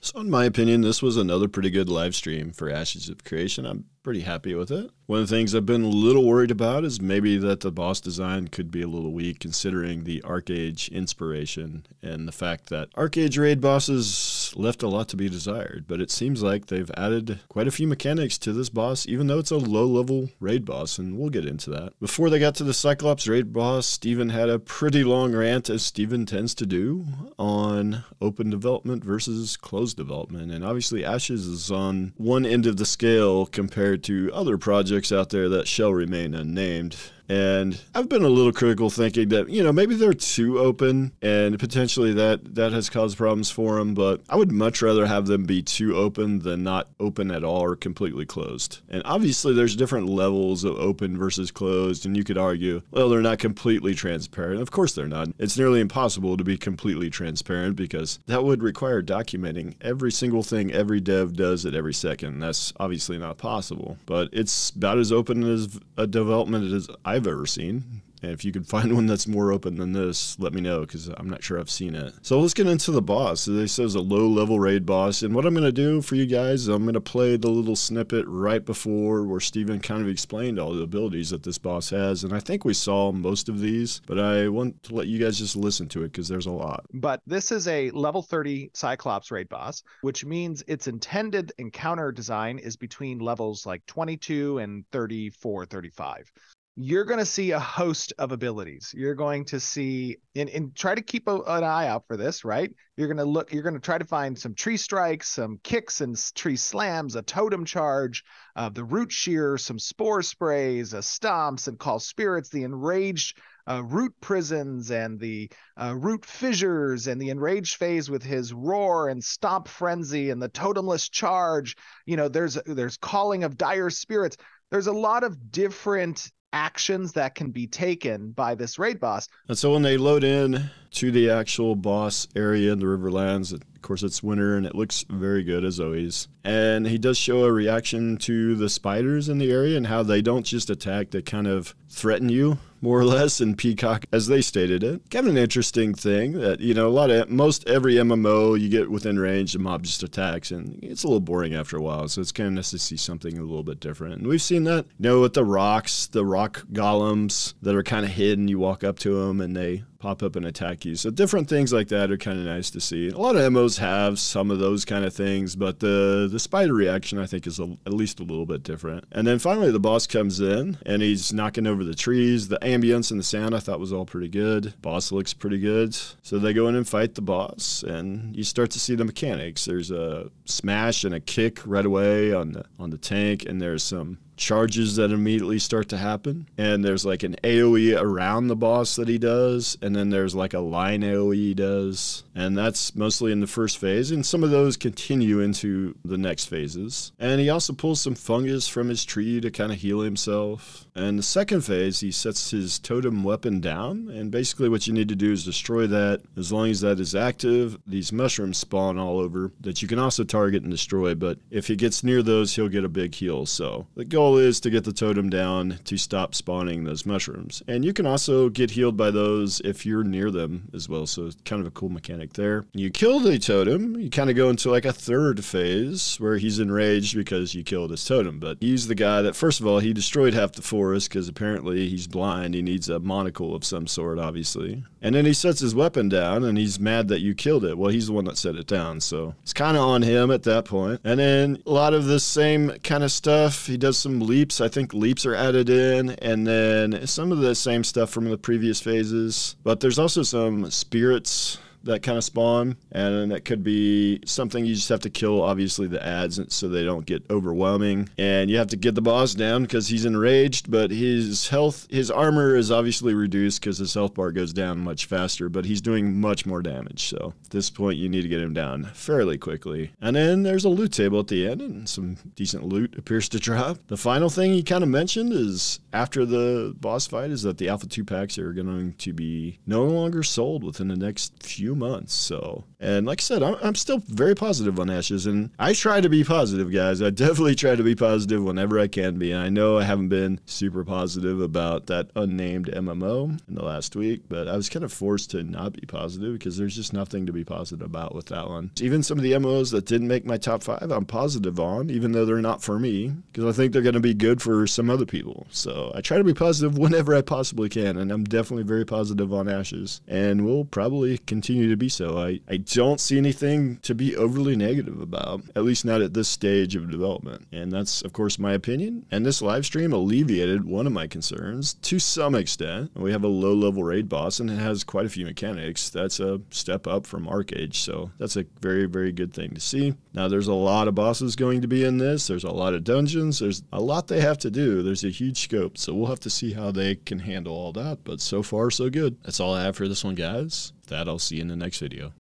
So in my opinion, this was another pretty good live stream for Ashes of Creation. I'm pretty happy with it. One of the things I've been a little worried about is maybe that the boss design could be a little weak considering the Archeage inspiration and the fact that Archeage raid bosses left a lot to be desired, but it seems like they've added quite a few mechanics to this boss, even though it's a low-level raid boss, and we'll get into that. Before they got to the Cyclops Raid Boss, Steven had a pretty long rant, as Steven tends to do, on open development versus closed development, and obviously Ashes is on one end of the scale compared to other projects out there that shall remain unnamed. And I've been a little critical, thinking that, you know, maybe they're too open and potentially that has caused problems for them, but I would much rather have them be too open than not open at all or completely closed. And obviously there's different levels of open versus closed, and you could argue, well, they're not completely transparent. Of course they're not. It's nearly impossible to be completely transparent because that would require documenting every single thing every dev does at every second. That's obviously not possible, but it's about as open as a development as I've ever seen. And if you could find one that's more open than this, let me know, because I'm not sure I've seen it. So let's get into the boss. So they say it's a low-level raid boss, and what I'm going to do for you guys is I'm going to play the little snippet right before where Steven kind of explained all the abilities that this boss has, and I think we saw most of these, but I want to let you guys just listen to it because there's a lot. But this is a level 30 Cyclops raid boss, which means its intended encounter design is between levels like 22 and 34, 35. You're going to see a host of abilities. You're going to see, and try to keep an eye out for this, right? You're going to try to find some tree strikes, some kicks and tree slams, a totem charge, the root shear, some spore sprays, stomps and call spirits, the enraged root prisons and the root fissures, and the enraged phase with his roar and stomp frenzy and the totemless charge. You know, there's calling of dire spirits. There's a lot of different actions that can be taken by this raid boss. And so when they load in to the actual boss area in the Riverlands, of course it's winter and it looks very good as always. And he does show a reaction to the spiders in the area and how they don't just attack, they kind of threaten you, more or less, and peacock, as they stated it. Kind of an interesting thing that, you know, most every MMO you get within range, the mob just attacks, and it's a little boring after a while, so it's kind of nice to see something a little bit different. And we've seen that, you know, with the rock golems that are kind of hidden. You walk up to them and they pop up and attack you. So different things like that are kind of nice to see. A lot of MMOs have some of those kind of things, but the spider reaction I think is at least a little bit different. And then finally the boss comes in and he's knocking over the trees. The ambience and the sound I thought was all pretty good. Boss looks pretty good. So they go in and fight the boss, and you start to see the mechanics. There's a smash and a kick right away on the tank, and there's some charges that immediately start to happen, and there's like an AoE around the boss that he does, and then there's like a line AoE he does, and that's mostly in the first phase, and some of those continue into the next phases. And he also pulls some fungus from his tree to kind of heal himself. And the second phase, he sets his totem weapon down, and basically what you need to do is destroy that. As long as that is active, these mushrooms spawn all over that you can also target and destroy, but if he gets near those, he'll get a big heal. So the goal is to get the totem down to stop spawning those mushrooms. And you can also get healed by those if you're near them as well, so it's kind of a cool mechanic there. You kill the totem, you kind of go into like a third phase where he's enraged because you killed his totem, but he's the guy that, first of all, he destroyed half the forest because apparently he's blind. He needs a monocle of some sort, obviously. And then he sets his weapon down and he's mad that you killed it. Well, he's the one that set it down, so it's kind of on him at that point. And then a lot of the same kind of stuff. He does some leaps. I think leaps are added in, and then some of the same stuff from the previous phases. But there's also some spirits that kind of spawn, and that could be something you just have to kill, obviously, the ads so they don't get overwhelming. And you have to get the boss down because he's enraged, but his armor is obviously reduced because his health bar goes down much faster, but he's doing much more damage. So at this point, you need to get him down fairly quickly. And then there's a loot table at the end, and some decent loot appears to drop. The final thing he kind of mentioned is after the boss fight is that the Alpha 2 packs are going to be no longer sold within the next few 2 months. So, and like I said, I'm still very positive on Ashes, and I try to be positive, guys. I definitely try to be positive whenever I can be. And I know I haven't been super positive about that unnamed MMO in the last week, but I was kind of forced to not be positive because there's just nothing to be positive about with that one. Even some of the MMOs that didn't make my top 5, I'm positive on, even though they're not for me, because I think they're going to be good for some other people. So I try to be positive whenever I possibly can, and I'm definitely very positive on Ashes, and will probably continue to be so. I don't see anything to be overly negative about, at least not at this stage of development. And that's, of course, my opinion. And this live stream alleviated one of my concerns to some extent. We have a low-level raid boss, and it has quite a few mechanics. That's a step up from Archeage, so that's a very, very good thing to see. Now, there's a lot of bosses going to be in this. There's a lot of dungeons. There's a lot they have to do. There's a huge scope, so we'll have to see how they can handle all that. But so far, so good. That's all I have for this one, guys. With that, I'll see you in the next video.